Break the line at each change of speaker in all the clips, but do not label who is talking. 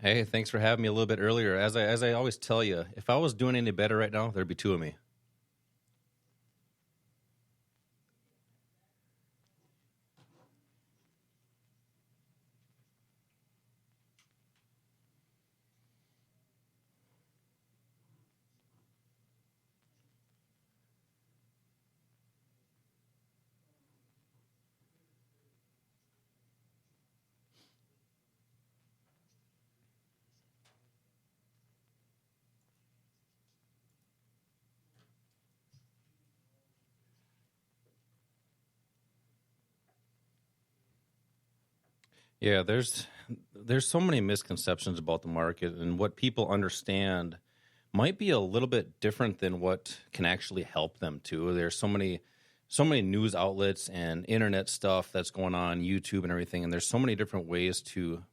Hey, thanks for having me a little bit earlier. As I always tell you, if I was doing any better right now, there'd be two of me. Yeah, there's so many misconceptions about the market, and what people understand might be a little bit different than what can actually help them too. There's so many news outlets and internet stuff that's going on, YouTube and everything, and there's so many different ways to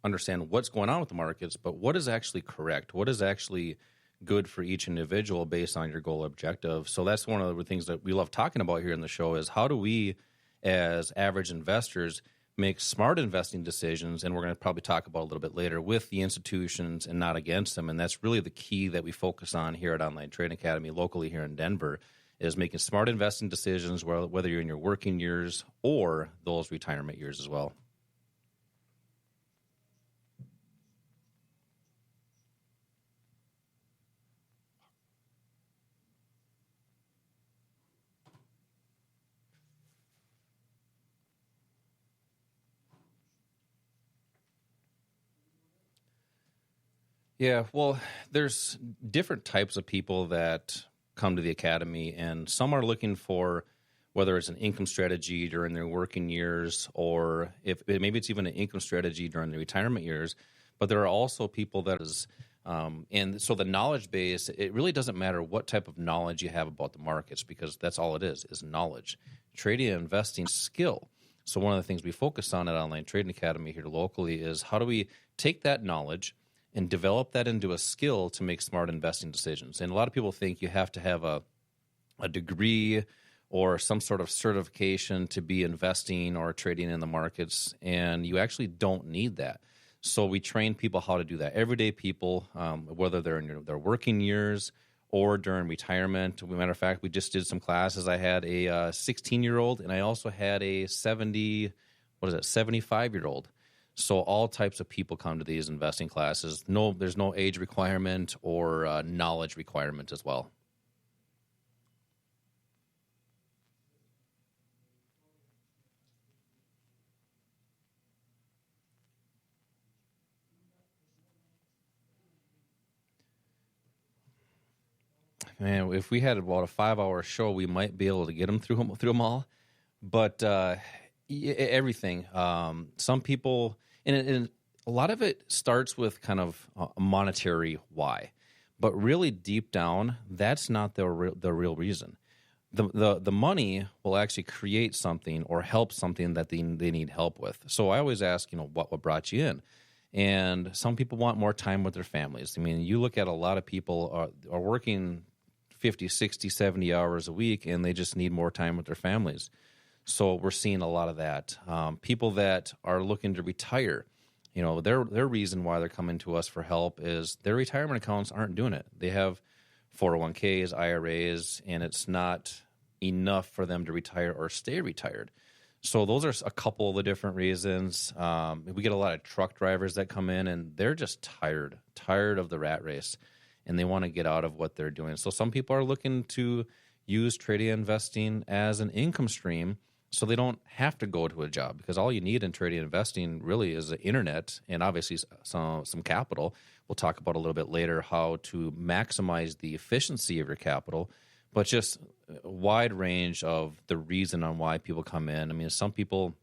understand what's going on with the markets, but what is actually correct? What is actually good for each individual based on your goal objective? So that's one of the things that we love talking about here in the show is how do we as average investors make smart investing decisions, and we're going to probably talk about a little bit later with the institutions and not against them. And that's really the key that we focus on here at Online Trading Academy locally here in Denver is making smart investing decisions, whether you're in your working years or those retirement years as well. Yeah, well, there's different types of people that come to the academy, and some are looking for whether it's an income strategy during their working years, or if maybe it's even an income strategy during the retirement years. But there are also people that is, and so the knowledge base, it really doesn't matter what type of knowledge you have about the markets because that's all it is knowledge. Trading and investing skill. So one of the things we focus on at Online Trading Academy here locally is how do we take that knowledge and develop that into a skill to make smart investing decisions. And a lot of people think you have to have a degree or some sort of certification to be investing or trading in the markets, and you actually don't need that. So we train people how to do that. Everyday people, whether they're in their working years or during retirement. As a matter of fact, we just did some classes. I had a 16-year-old, and I also had a 75-year-old. So all types of people come to these investing classes. No, there's no age requirement or knowledge requirement as well. Man, if we had about a 5-hour show, we might be able to get them through them all. But everything. Some people, and a lot of it starts with kind of a monetary why, but really deep down, that's not the real reason. The money will actually create something or help something that they need help with. So I always ask, what brought you in? And some people want more time with their families. I mean, you look at a lot of people are working 50, 60, 70 hours a week, and they just need more time with their families. So we're seeing a lot of that. People that are looking to retire, their reason why they're coming to us for help is their retirement accounts aren't doing it. They have 401ks, IRAs, and it's not enough for them to retire or stay retired. So those are a couple of the different reasons. We get a lot of truck drivers that come in, and they're just tired of the rat race, and they want to get out of what they're doing. So some people are looking to use trading and investing as an income stream so they don't have to go to a job, because all you need in trading and investing really is the internet and obviously some capital. We'll talk about a little bit later how to maximize the efficiency of your capital, but just a wide range of the reason on why people come in. I mean, some people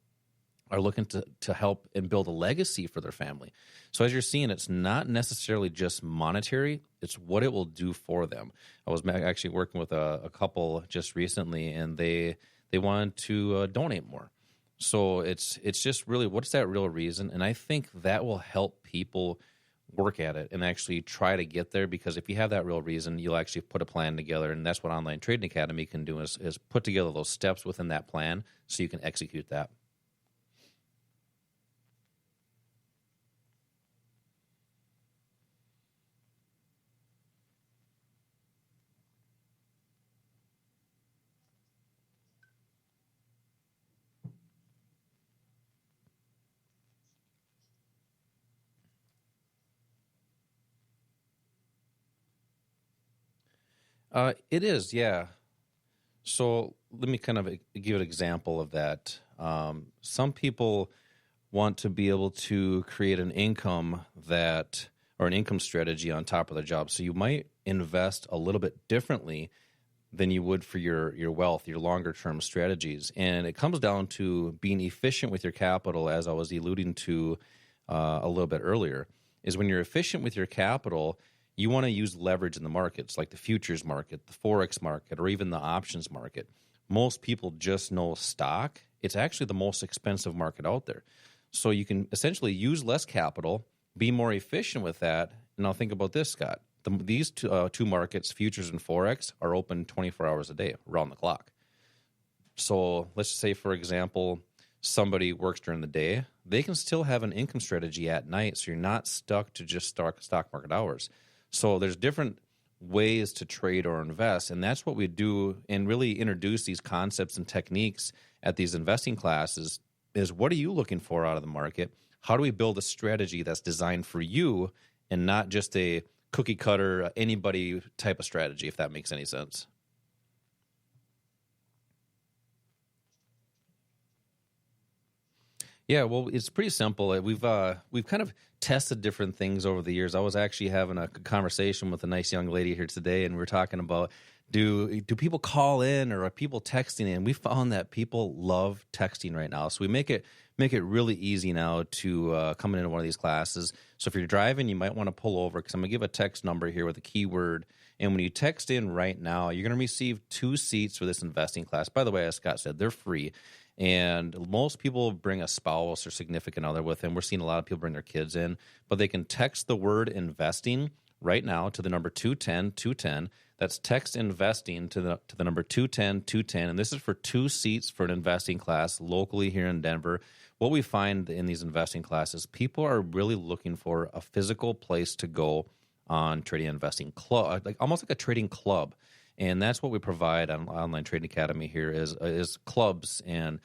are looking to help and build a legacy for their family. So as you're seeing, it's not necessarily just monetary, it's what it will do for them. I was actually working with a couple just recently, and they wanted to donate more. So it's just really, what's that real reason? And I think that will help people work at it and actually try to get there, because if you have that real reason, you'll actually put a plan together, and that's what Online Trading Academy can do is put together those steps within that plan so you can execute that. It is, yeah. So let me kind of give an example of that. Some people want to be able to create an income that, or an income strategy on top of their job. So you might invest a little bit differently than you would for your wealth, your longer term strategies. And it comes down to being efficient with your capital, as I was alluding to a little bit earlier, is when you're efficient with your capital, you want to use leverage in the markets like the futures market, the Forex market, or even the options market. Most people just know stock. It's actually the most expensive market out there. So you can essentially use less capital, be more efficient with that. And now think about this, Scott. These two markets, futures and Forex, are open 24 hours a day, around the clock. So let's just say, for example, somebody works during the day. They can still have an income strategy at night, so you're not stuck to just stock market hours. So there's different ways to trade or invest, and that's what we do and really introduce these concepts and techniques at these investing classes is what are you looking for out of the market? How do we build a strategy that's designed for you and not just a cookie cutter, anybody type of strategy, if that makes any sense? Yeah, well, it's pretty simple. We've kind of tested different things over the years. I was actually having a conversation with a nice young lady here today, and we are talking about do people call in or are people texting in? We found that people love texting right now, so we make it really easy now to come into one of these classes. So if you're driving, you might want to pull over because I'm gonna give a text number here with a keyword. And when you text in right now, you're going to receive 2 seats for this investing class. By the way, as Scott said, they're free. And most people bring a spouse or significant other with them. We're seeing a lot of people bring their kids in, but they can text the word investing right now to the number 210-210. That's text investing to the number 210-210. And this is for 2 seats for an investing class locally here in Denver. What we find in these investing classes, people are really looking for a physical place to go on Trading and Investing Club, like almost like a trading club. And that's what we provide on Online Trading Academy here is clubs and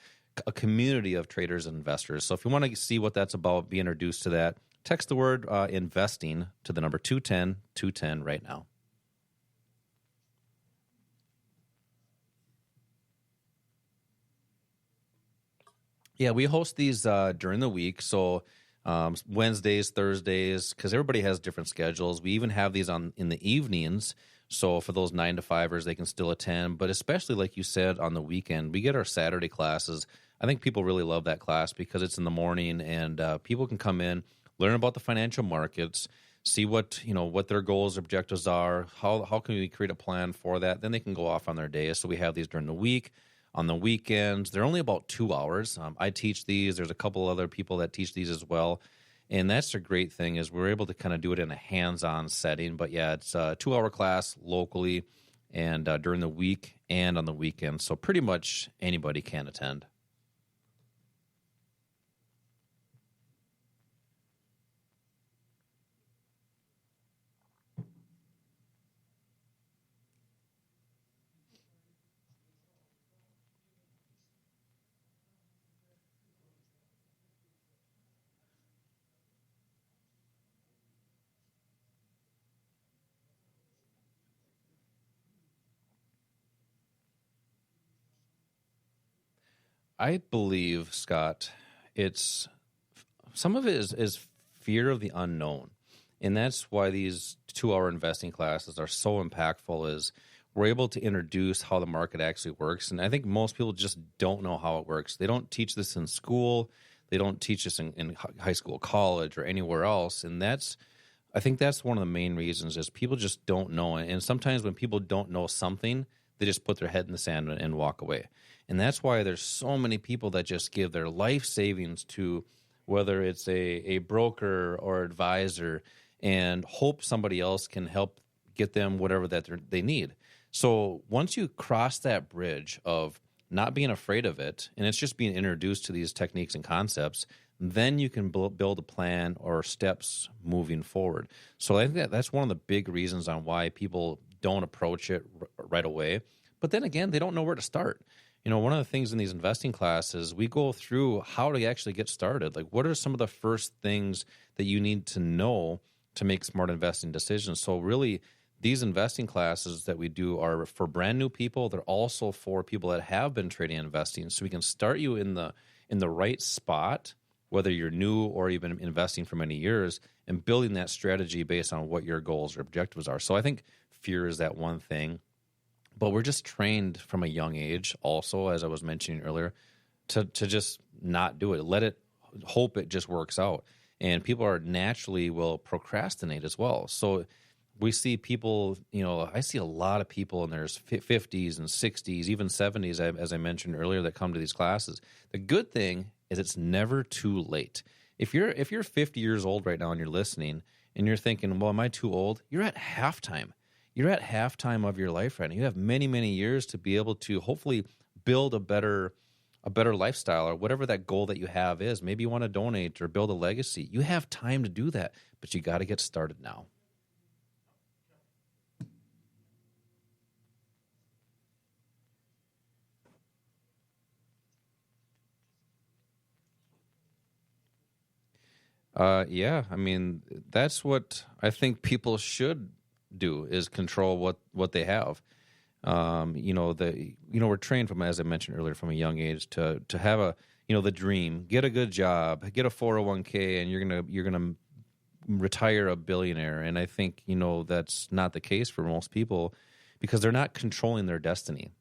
a community of traders and investors. So if you want to see what that's about, be introduced to that, text the word investing to the number 210-210 right now. Yeah, we host these during the week. So Wednesdays, Thursdays, because everybody has different schedules. We even have these on in the evenings. So for those 9 to 5ers, they can still attend. But especially like you said, on the weekend, we get our Saturday classes. I think people really love that class because it's in the morning and people can come in, learn about the financial markets, see what their goals, objectives are, how can we create a plan for that. Then they can go off on their day. So we have these during the week. On the weekends, they're only about 2 hours. I teach these. There's a couple other people that teach these as well. And that's the great thing is we're able to kind of do it in a hands-on setting. But yeah, it's a 2-hour class locally and during the week and on the weekend. So pretty much anybody can attend. I believe, Scott, it's some of it is fear of the unknown. And that's why these 2-hour investing classes are so impactful is we're able to introduce how the market actually works. And I think most people just don't know how it works. They don't teach this in school. They don't teach this in high school, college, or anywhere else. And I think that's one of the main reasons is people just don't know. And sometimes when people don't know something, they just put their head in the sand and walk away. And that's why there's so many people that just give their life savings to whether it's a broker or advisor and hope somebody else can help get them whatever that they need. So once you cross that bridge of not being afraid of it, and it's just being introduced to these techniques and concepts, then you can build a plan or steps moving forward. So I think that's one of the big reasons on why people don't approach it right away. But then again, they don't know where to start. One of the things in these investing classes, we go through how to actually get started. Like, what are some of the first things that you need to know to make smart investing decisions? So really, these investing classes that we do are for brand new people. They're also for people that have been trading and investing, so we can start you in the right spot, whether you're new or you've been investing for many years, and building that strategy based on what your goals or objectives are. So I think fear is that one thing, but we're just trained from a young age also, as I was mentioning earlier, to just not do it. Let it, hope it just works out. And people are naturally will procrastinate as well. So we see people, I see a lot of people in their 50s and 60s, even 70s, as I mentioned earlier, that come to these classes. The good thing is it's never too late. If you're 50 years old right now and you're listening and you're thinking, well, am I too old? You're at halftime. You're at halftime of your life right now. You have many, many years to be able to hopefully build a better lifestyle or whatever that goal that you have is. Maybe you want to donate or build a legacy. You have time to do that, but you got to get started now. Yeah, I mean, that's what I think people should do is control what they have. We're trained from, as I mentioned earlier, from a young age to have the dream, get a good job, get a 401k, and you're gonna retire a billionaire. And I think, that's not the case for most people because they're not controlling their destiny.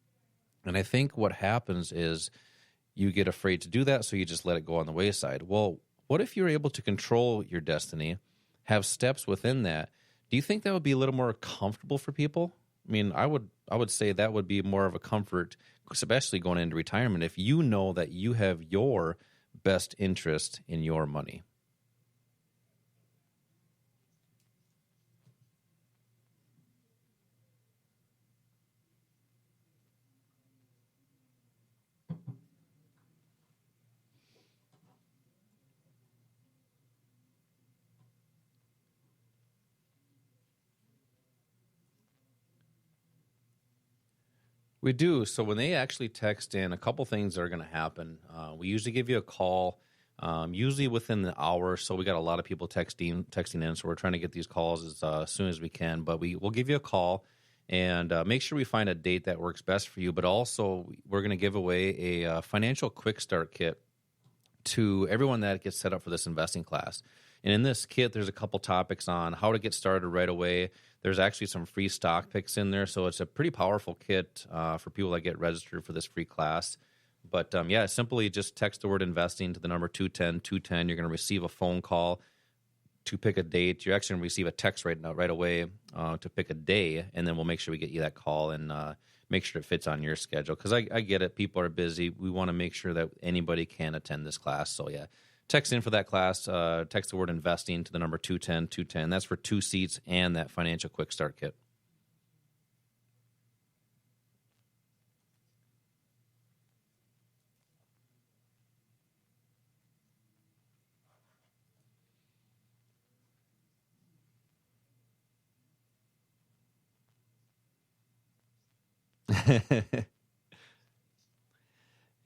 And I think what happens is you get afraid to do that, so you just let it go on the wayside. Well, what if you're able to control your destiny, have steps within that? Do you think that would be a little more comfortable for people? I mean, I would say that would be more of a comfort, especially going into retirement, if you know that you have your best interest in your money. We do. So when they actually text in, a couple things are going to happen. We usually give you a call, usually within the hour. So we got a lot of people texting in. So we're trying to get these calls as soon as we can. But we'll give you a call and make sure we find a date that works best for you. But also, we're going to give away a financial quick start kit to everyone that gets set up for this investing class. And in this kit, there's a couple topics on how to get started right away. There's actually some free stock picks in there, so it's a pretty powerful kit for people that get registered for this free class. But simply just text the word investing to the number 210-210. You're going to receive a phone call to pick a date. You're actually going to receive a text right away to pick a day, and then we'll make sure we get you that call and make sure it fits on your schedule. Because I get it. People are busy. We want to make sure that anybody can attend this class. So, yeah. Text in for that class. Text the word investing to the number 210-210. That's for 2 seats and that financial quick start kit.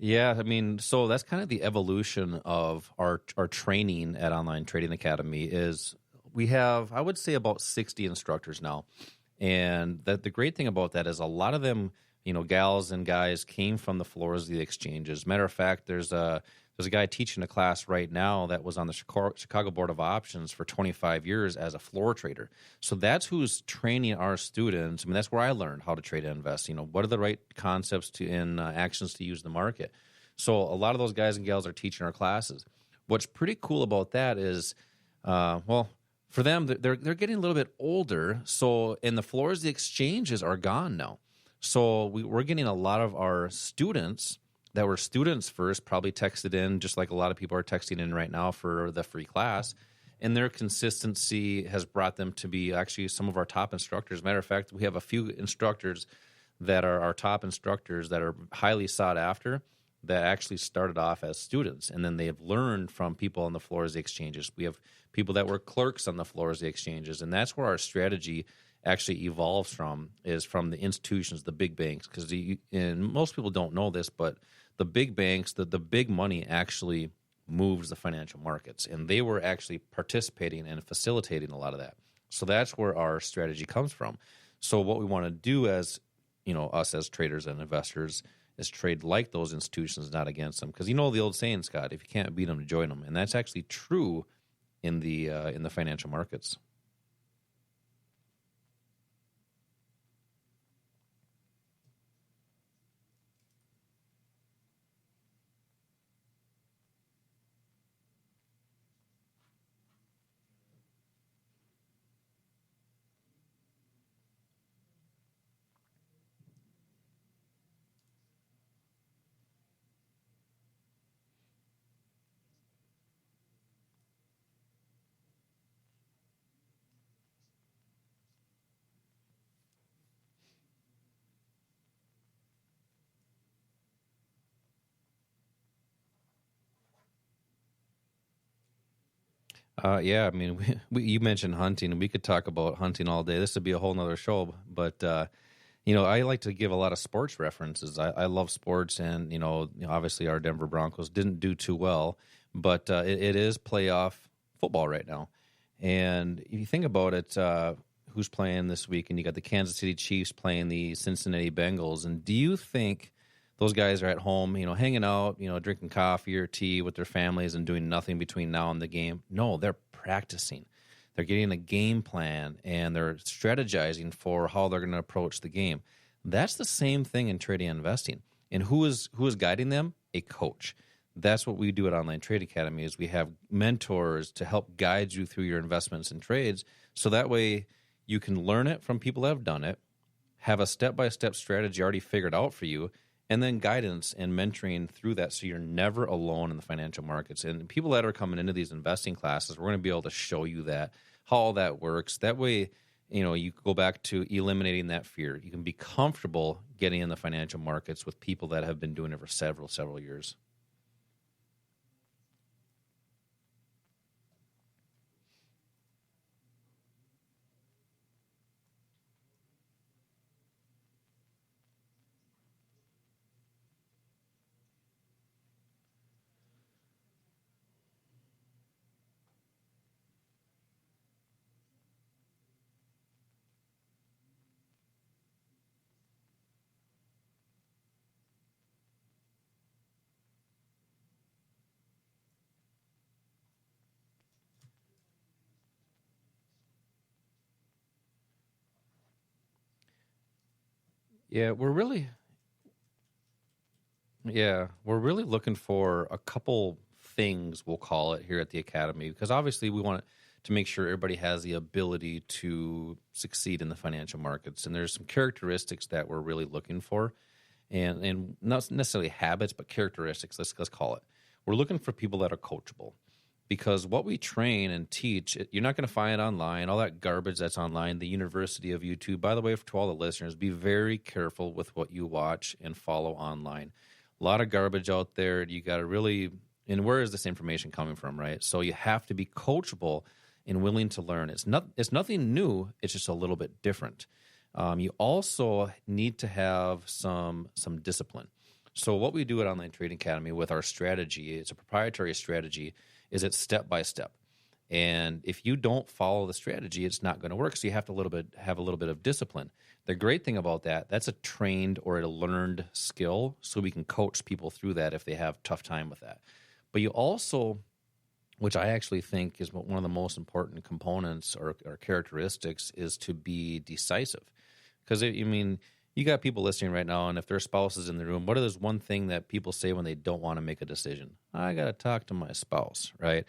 Yeah, I mean, so that's kind of the evolution of our training at Online Trading Academy is we have, I would say, about 60 instructors now. And that the great thing about that is a lot of them, gals and guys came from the floors of the exchanges. Matter of fact, there's a guy teaching a class right now that was on the Chicago Board of Options for 25 years as a floor trader. So that's who's training our students. I mean, that's where I learned how to trade and invest. What are the right concepts and actions to use in the market? So a lot of those guys and gals are teaching our classes. What's pretty cool about that is, for them, they're getting a little bit older. So, and the floors of the exchanges are gone now. So we're getting a lot of our students that were students first probably texted in, just like a lot of people are texting in right now for the free class. And their consistency has brought them to be actually some of our top instructors. Matter of fact, we have a few instructors that are our top instructors that are highly sought after that actually started off as students. And then they have learned from people on the floors of the exchanges. We have people that were clerks on the floors of the exchanges. And that's where our strategy actually evolves from, is from the institutions, the big banks. Because and most people don't know this, but the big banks, the big money actually moves the financial markets. And they were actually participating and facilitating a lot of that. So that's where our strategy comes from. So what we want to do as, us as traders and investors is trade like those institutions, not against them. Because the old saying, Scott, if you can't beat them, join them. And that's actually true in the financial markets. Yeah, I mean, you mentioned hunting, and we could talk about hunting all day. This would be a whole nother show, but I like to give a lot of sports references. I love sports, and obviously our Denver Broncos didn't do too well, but it is playoff football right now. And if you think about it, who's playing this week? And you got the Kansas City Chiefs playing the Cincinnati Bengals. And do you think those guys are at home, hanging out, drinking coffee or tea with their families and doing nothing between now and the game? No, they're practicing. They're getting a game plan and they're strategizing for how they're going to approach the game. That's the same thing in trading and investing. And who is guiding them? A coach. That's what we do at Online Trade Academy is we have mentors to help guide you through your investments and trades. So that way you can learn it from people that have done it, have a step-by-step strategy already figured out for you, and then guidance and mentoring through that so you're never alone in the financial markets. And people that are coming into these investing classes, we're going to be able to show you that, how all that works. That way, you go back to eliminating that fear. You can be comfortable getting in the financial markets with people that have been doing it for several years. Yeah, we're really looking for a couple things, we'll call it, here at the Academy, because obviously we want to make sure everybody has the ability to succeed in the financial markets. And there's some characteristics that we're really looking for, and not necessarily habits, but characteristics, let's call it. We're looking for people that are coachable. Because what we train and teach, you're not going to find online, all that garbage that's online, the University of YouTube. By the way, to all the listeners, be very careful with what you watch and follow online. A lot of garbage out there. You got to really, and where is this information coming from, right? So you have to be coachable and willing to learn. It's nothing new. It's just a little bit different. You also need to have some discipline. So what we do at Online Trading Academy with our strategy, it's a proprietary strategy, is it's step by step. And if you don't follow the strategy, it's not going to work. So you have to have a little bit of discipline. The great thing about that's a trained or a learned skill, so we can coach people through that if they have tough time with that. But you also, which I actually think is one of the most important components or characteristics, is to be decisive. Because, you got people listening right now, and if their spouse is in the room, what is one thing that people say when they don't want to make a decision? I got to talk to my spouse, right?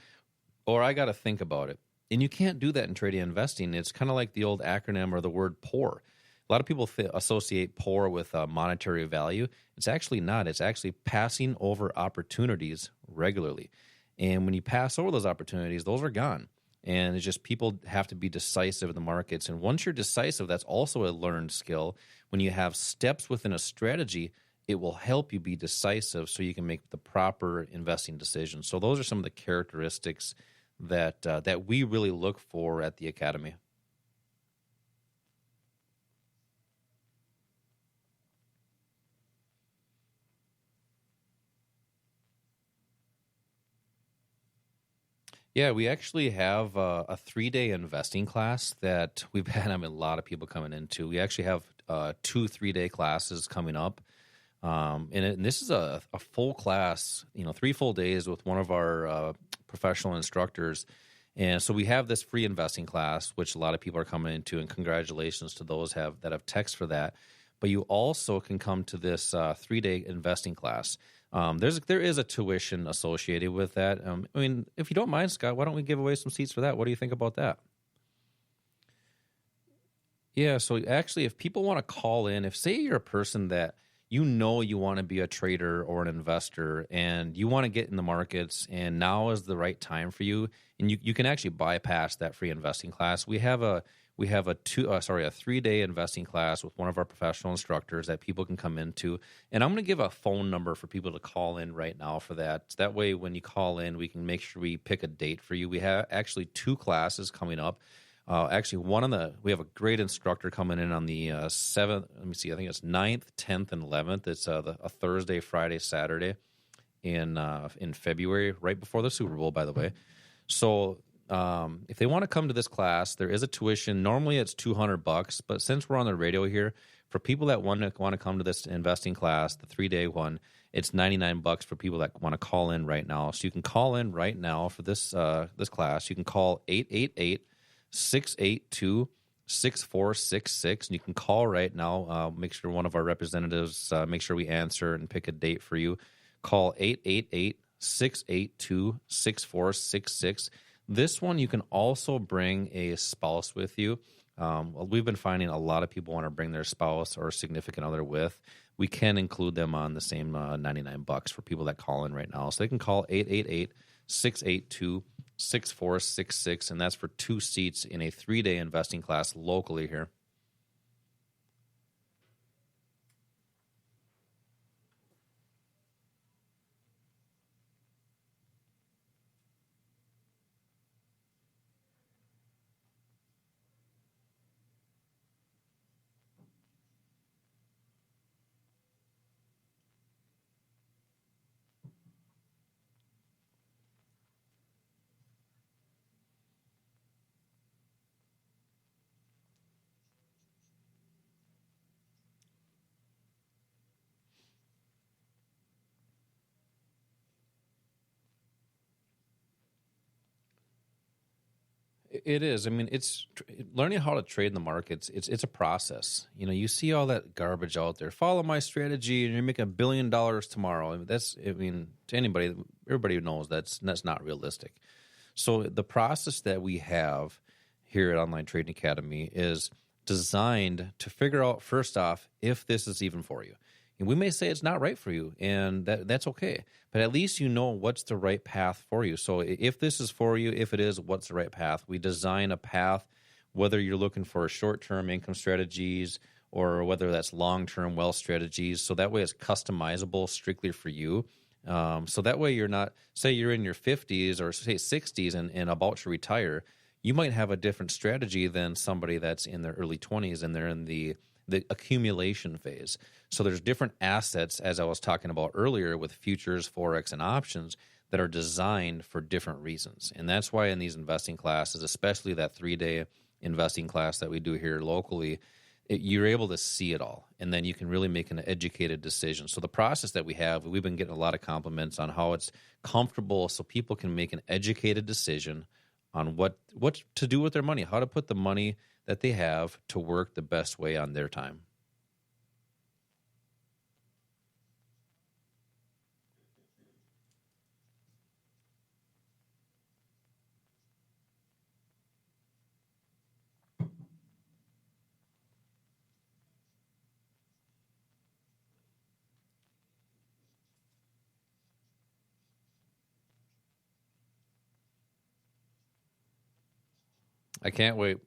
Or I got to think about it. And you can't do that in trading and investing. It's kind of like the old acronym or the word POUR. A lot of people associate POUR with monetary value. It's actually not. It's actually passing over opportunities regularly. And when you pass over those opportunities, those are gone. And it's just people have to be decisive in the markets. And once you're decisive, that's also a learned skill. When you have steps within a strategy, it will help you be decisive so you can make the proper investing decisions. So those are some of the characteristics that we really look for at the Academy. Yeah, we actually have a 3 day investing class that we've had, a lot of people coming into. We actually have two 3 day classes coming up. And this is a full class, 3 full days with one of our professional instructors. And so we have this free investing class, which a lot of people are coming into, and congratulations to those that have text for that. But you also can come to this 3 day investing class. There is a tuition associated with that. If you don't mind, Scott, why don't we give away some seats for that? What do you think about that? Yeah, so actually, if people want to call in, if say you're a person that you want to be a trader or an investor and you want to get in the markets and now is the right time for you, and you can actually bypass that free investing class. We have a 3 day investing class with one of our professional instructors that people can come into. And I'm going to give a phone number for people to call in right now for that. That way, when you call in, we can make sure we pick a date for you. We have actually two classes coming up. Actually, we have a great instructor coming in on the 7th. Let me see. I think it's 9th, 10th, and 11th. It's a Thursday, Friday, Saturday in February, right before the Super Bowl, by the way. So if they want to come to this class, there is a tuition. Normally, it's $200, but since we're on the radio here, for people that want to come to this investing class, the 3 day one, it's $99 for people that want to call in right now. So you can call in right now for this class. You can call 888-682-6466, and you can call right now. Make sure one of our representatives make sure we answer and pick a date for you. Call 888-682-6466. This one, you can also bring a spouse with you. We've been finding a lot of people want to bring their spouse or significant other with. We can include them on the same $99 for people that call in right now. So they can call 888-682-6466, and that's for 2 seats in a 3 day investing class locally here. It is. It's learning how to trade in the markets. It's a process. You see all that garbage out there. Follow my strategy, and you're making $1 billion tomorrow. To anybody, everybody knows that's not realistic. So the process that we have here at Online Trading Academy is designed to figure out, first off, if this is even for you. And we may say it's not right for you, and that's okay. But at least you know what's the right path for you. So if this is for you, if it is, what's the right path? We design a path, whether you're looking for short-term income strategies or whether that's long-term wealth strategies. So that way it's customizable strictly for you. So that way you're not, say you're in your 50s or say 60s and about to retire, you might have a different strategy than somebody that's in their early 20s and they're in the accumulation phase. So there's different assets, as I was talking about earlier with futures, forex, and options that are designed for different reasons. And that's why in these investing classes, especially that 3 day investing class that we do here locally, you're able to see it all, and then you can really make an educated decision. So the process that we've been getting a lot of compliments on how it's comfortable so people can make an educated decision on what to do with their money, how to put the money that they have to work the best way on their time. I can't wait.